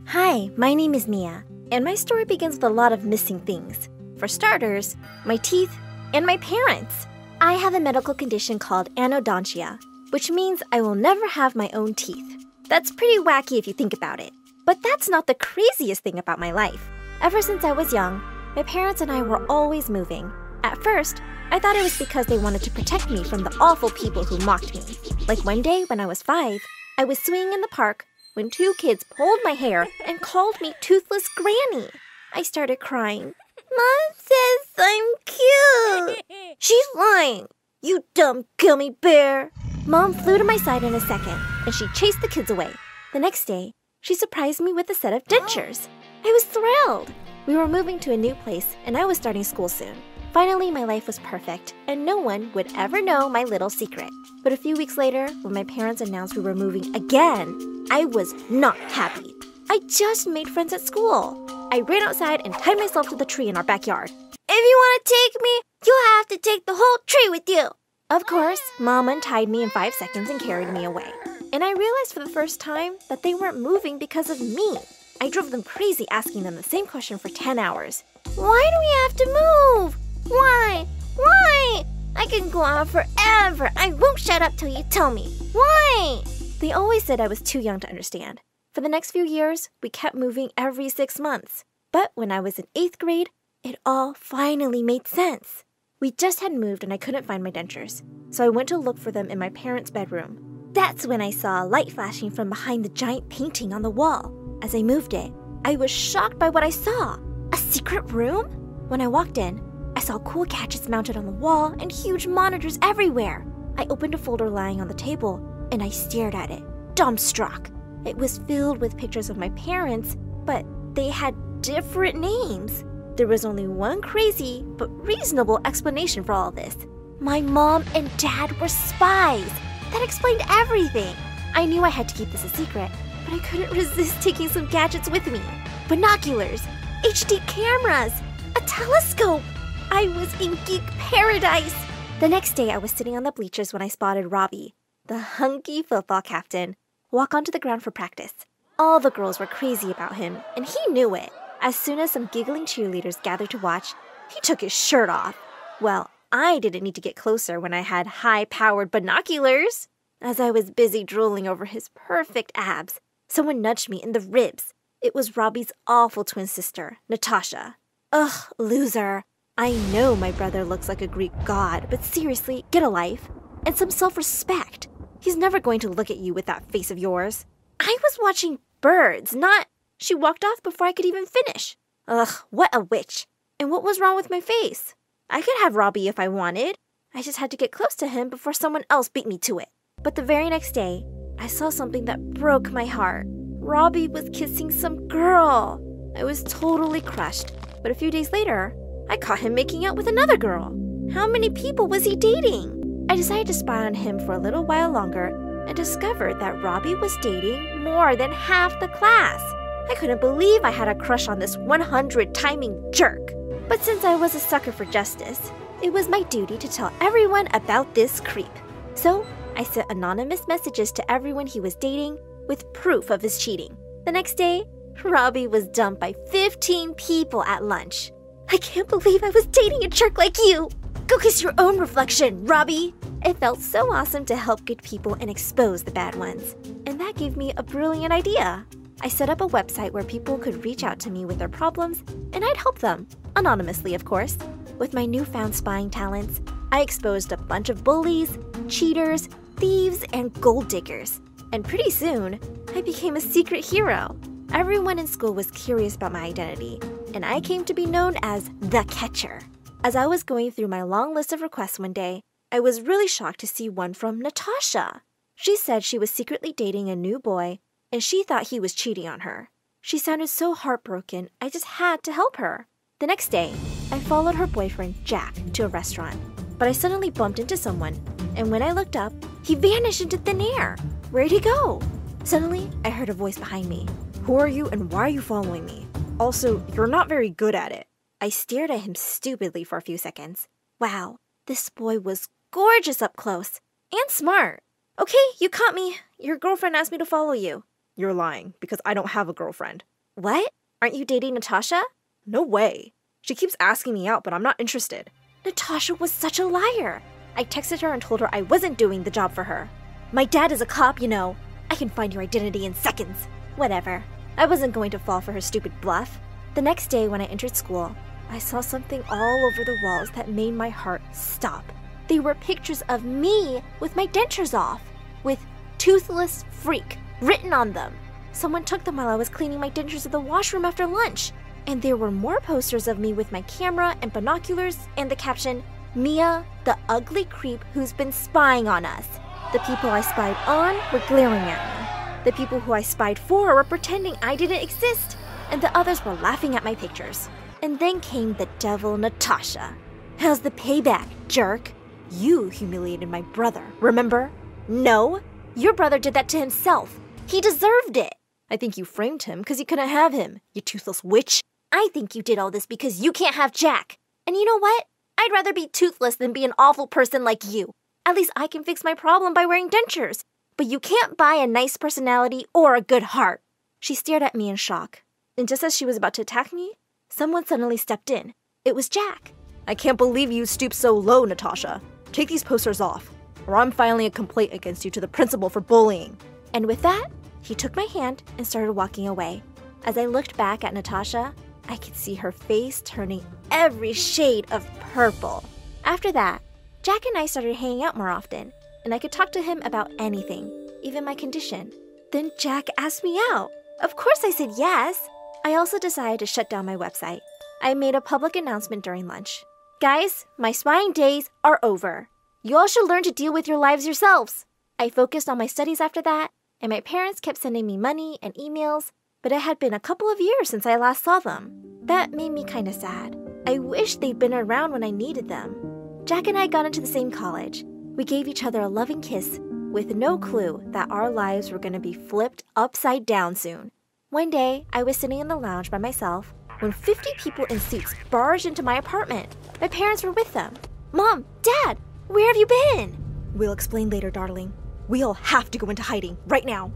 Hi, my name is Mia, and my story begins with a lot of missing things. For starters, my teeth and my parents. I have a medical condition called anodontia, which means I will never have my own teeth. That's pretty wacky if you think about it. But that's not the craziest thing about my life. Ever since I was young, my parents and I were always moving. At first, I thought it was because they wanted to protect me from the awful people who mocked me. Like one day when I was 5, I was swinging in the park when 2 kids pulled my hair and called me Toothless Granny. I started crying. Mom says I'm cute. She's lying. You dumb gummy bear. Mom flew to my side in a second, and she chased the kids away. The next day, she surprised me with a set of dentures. I was thrilled. We were moving to a new place, and I was starting school soon. Finally, my life was perfect, and no one would ever know my little secret. But a few weeks later, when my parents announced we were moving again, I was not happy. I just made friends at school. I ran outside and tied myself to the tree in our backyard. If you want to take me, you'll have to take the whole tree with you. Of course, Mom untied me in 5 seconds and carried me away. And I realized for the first time that they weren't moving because of me. I drove them crazy asking them the same question for 10 hours. Why do we have to move? Why? Why? I can go on forever. I won't shut up till you tell me. Why? They always said I was too young to understand. For the next few years, we kept moving every 6 months. But when I was in 8th grade, it all finally made sense. We just had moved and I couldn't find my dentures, so I went to look for them in my parents' bedroom. That's when I saw a light flashing from behind the giant painting on the wall. As I moved it, I was shocked by what I saw. A secret room? When I walked in, I saw cool gadgets mounted on the wall and huge monitors everywhere. I opened a folder lying on the table, and I stared at it, dumbstruck. It was filled with pictures of my parents, but they had different names. There was only one crazy but reasonable explanation for all this. My mom and dad were spies. That explained everything. I knew I had to keep this a secret, but I couldn't resist taking some gadgets with me. Binoculars, HD cameras, a telescope. I was in geek paradise. The next day, I was sitting on the bleachers when I spotted Robbie, the hunky football captain, walk onto the ground for practice. All the girls were crazy about him, and he knew it. As soon as some giggling cheerleaders gathered to watch, he took his shirt off. Well, I didn't need to get closer when I had high-powered binoculars. As I was busy drooling over his perfect abs, someone nudged me in the ribs. It was Robbie's awful twin sister, Natasha. Ugh, loser. I know my brother looks like a Greek god, but seriously, get a life. And some self-respect. He's never going to look at you with that face of yours. I was watching birds, not... She walked off before I could even finish. Ugh, what a witch. And what was wrong with my face? I could have Robbie if I wanted. I just had to get close to him before someone else beat me to it. But the very next day, I saw something that broke my heart. Robbie was kissing some girl. I was totally crushed. But a few days later, I caught him making out with another girl. How many people was he dating? I decided to spy on him for a little while longer and discovered that Robbie was dating more than half the class. I couldn't believe I had a crush on this 100-timing jerk. But since I was a sucker for justice, it was my duty to tell everyone about this creep. So I sent anonymous messages to everyone he was dating with proof of his cheating. The next day, Robbie was dumped by 15 people at lunch. I can't believe I was dating a jerk like you. Go kiss your own reflection, Robbie. It felt so awesome to help good people and expose the bad ones. And that gave me a brilliant idea. I set up a website where people could reach out to me with their problems, and I'd help them. Anonymously, of course. With my newfound spying talents, I exposed a bunch of bullies, cheaters, thieves, and gold diggers. And pretty soon, I became a secret hero. Everyone in school was curious about my identity, and I came to be known as The Catcher. As I was going through my long list of requests one day, I was really shocked to see one from Natasha. She said she was secretly dating a new boy, and she thought he was cheating on her. She sounded so heartbroken, I just had to help her. The next day, I followed her boyfriend, Jack, to a restaurant. But I suddenly bumped into someone, and when I looked up, he vanished into thin air. Where'd he go? Suddenly, I heard a voice behind me. Who are you and why are you following me? Also, you're not very good at it. I stared at him stupidly for a few seconds. Wow, this boy was gorgeous up close and smart. Okay, you caught me. Your girlfriend asked me to follow you. You're lying, because I don't have a girlfriend. What? Aren't you dating Natasha? No way. She keeps asking me out, but I'm not interested. Natasha was such a liar. I texted her and told her I wasn't doing the job for her. My dad is a cop, you know. I can find your identity in seconds. Whatever. I wasn't going to fall for her stupid bluff. The next day when I entered school, I saw something all over the walls that made my heart stop. They were pictures of me with my dentures off, with "Toothless Freak" written on them. Someone took them while I was cleaning my dentures at the washroom after lunch. And there were more posters of me with my camera and binoculars and the caption, "Mia, the ugly creep who's been spying on us." The people I spied on were glaring at me. The people who I spied for were pretending I didn't exist, and the others were laughing at my pictures. And then came the devil Natasha. How's the payback, jerk? You humiliated my brother, remember? No, your brother did that to himself. He deserved it. I think you framed him because you couldn't have him, you toothless witch. I think you did all this because you can't have Jack. And you know what? I'd rather be toothless than be an awful person like you. At least I can fix my problem by wearing dentures. But you can't buy a nice personality or a good heart. She stared at me in shock. And just as she was about to attack me, someone suddenly stepped in. It was Jack. I can't believe you stooped so low, Natasha. Take these posters off, or I'm filing a complaint against you to the principal for bullying. And with that, he took my hand and started walking away. As I looked back at Natasha, I could see her face turning every shade of purple. After that, Jack and I started hanging out more often, and I could talk to him about anything, even my condition. Then Jack asked me out. Of course I said yes. I also decided to shut down my website. I made a public announcement during lunch. Guys, my spying days are over. You all should learn to deal with your lives yourselves. I focused on my studies after that, and my parents kept sending me money and emails, but it had been a couple of years since I last saw them. That made me kind of sad. I wish they'd been around when I needed them. Jack and I got into the same college. We gave each other a loving kiss with no clue that our lives were going to be flipped upside down soon. One day, I was sitting in the lounge by myself when 50 people in suits barged into my apartment. My parents were with them. Mom, Dad, where have you been? We'll explain later, darling. We all have to go into hiding right now.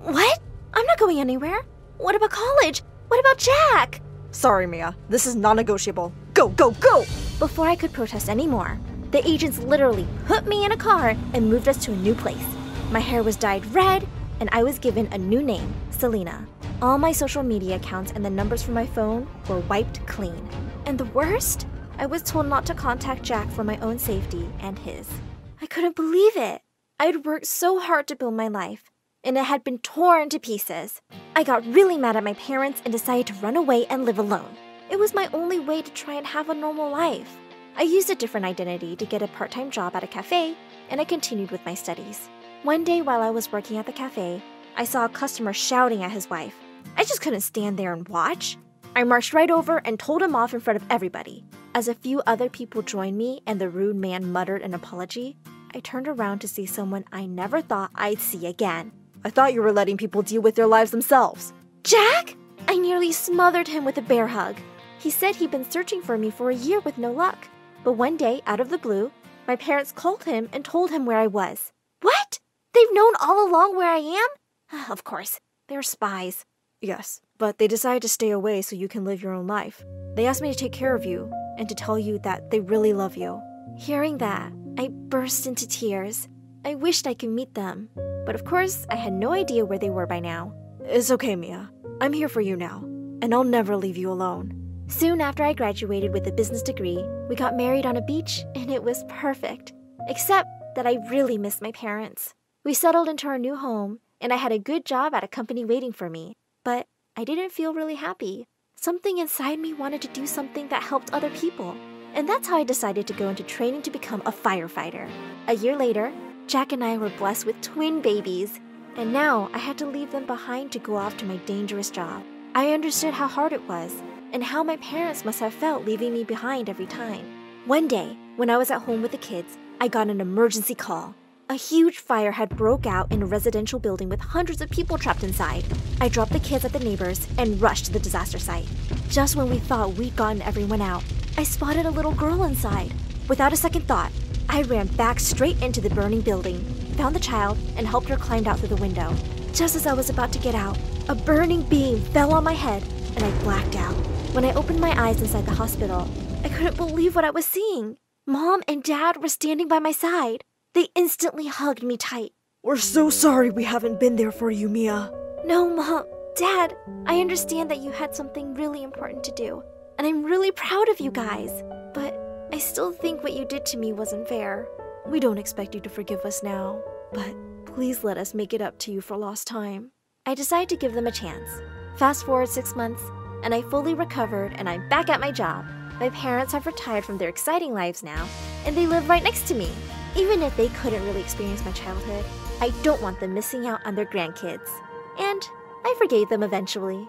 What? I'm not going anywhere. What about college? What about Jack? Sorry, Mia. This is non-negotiable. Go, go, go! Before I could protest anymore, the agents literally put me in a car and moved us to a new place. My hair was dyed red, and I was given a new name, Selena. All my social media accounts and the numbers from my phone were wiped clean. And the worst? I was told not to contact Jack for my own safety and his. I couldn't believe it. I'd worked so hard to build my life, and it had been torn to pieces. I got really mad at my parents and decided to run away and live alone. It was my only way to try and have a normal life. I used a different identity to get a part-time job at a cafe, and I continued with my studies. One day while I was working at the cafe, I saw a customer shouting at his wife. I just couldn't stand there and watch. I marched right over and told him off in front of everybody. As a few other people joined me and the rude man muttered an apology, I turned around to see someone I never thought I'd see again. I thought you were letting people deal with their lives themselves. Jack? I nearly smothered him with a bear hug. He said he'd been searching for me for a year with no luck. But one day, out of the blue, my parents called him and told him where I was. What? They've known all along where I am? Of course, they're spies. Yes, but they decided to stay away so you can live your own life. They asked me to take care of you and to tell you that they really love you. Hearing that, I burst into tears. I wished I could meet them. But of course, I had no idea where they were by now. It's okay, Mia. I'm here for you now, and I'll never leave you alone. Soon after I graduated with a business degree, we got married on a beach, and it was perfect. Except that I really missed my parents. We settled into our new home, and I had a good job at a company waiting for me. But I didn't feel really happy. Something inside me wanted to do something that helped other people. And that's how I decided to go into training to become a firefighter. A year later, Jack and I were blessed with twin babies. And now I had to leave them behind to go off to my dangerous job. I understood how hard it was, and how my parents must have felt leaving me behind every time. One day, when I was at home with the kids, I got an emergency call. A huge fire had broke out in a residential building with hundreds of people trapped inside. I dropped the kids at the neighbors and rushed to the disaster site. Just when we thought we'd gotten everyone out, I spotted a little girl inside. Without a second thought, I ran back straight into the burning building, found the child, and helped her climb out through the window. Just as I was about to get out, a burning beam fell on my head and I blacked out. When I opened my eyes inside the hospital, I couldn't believe what I was seeing. Mom and Dad were standing by my side. They instantly hugged me tight. We're so sorry we haven't been there for you, Mia. No, Mom. Dad, I understand that you had something really important to do, and I'm really proud of you guys. But I still think what you did to me wasn't fair. We don't expect you to forgive us now, but please let us make it up to you for lost time. I decided to give them a chance. Fast forward 6 months, and I fully recovered and I'm back at my job. My parents have retired from their exciting lives now, and they live right next to me. Even if they couldn't really experience my childhood, I don't want them missing out on their grandkids. And I forgave them eventually.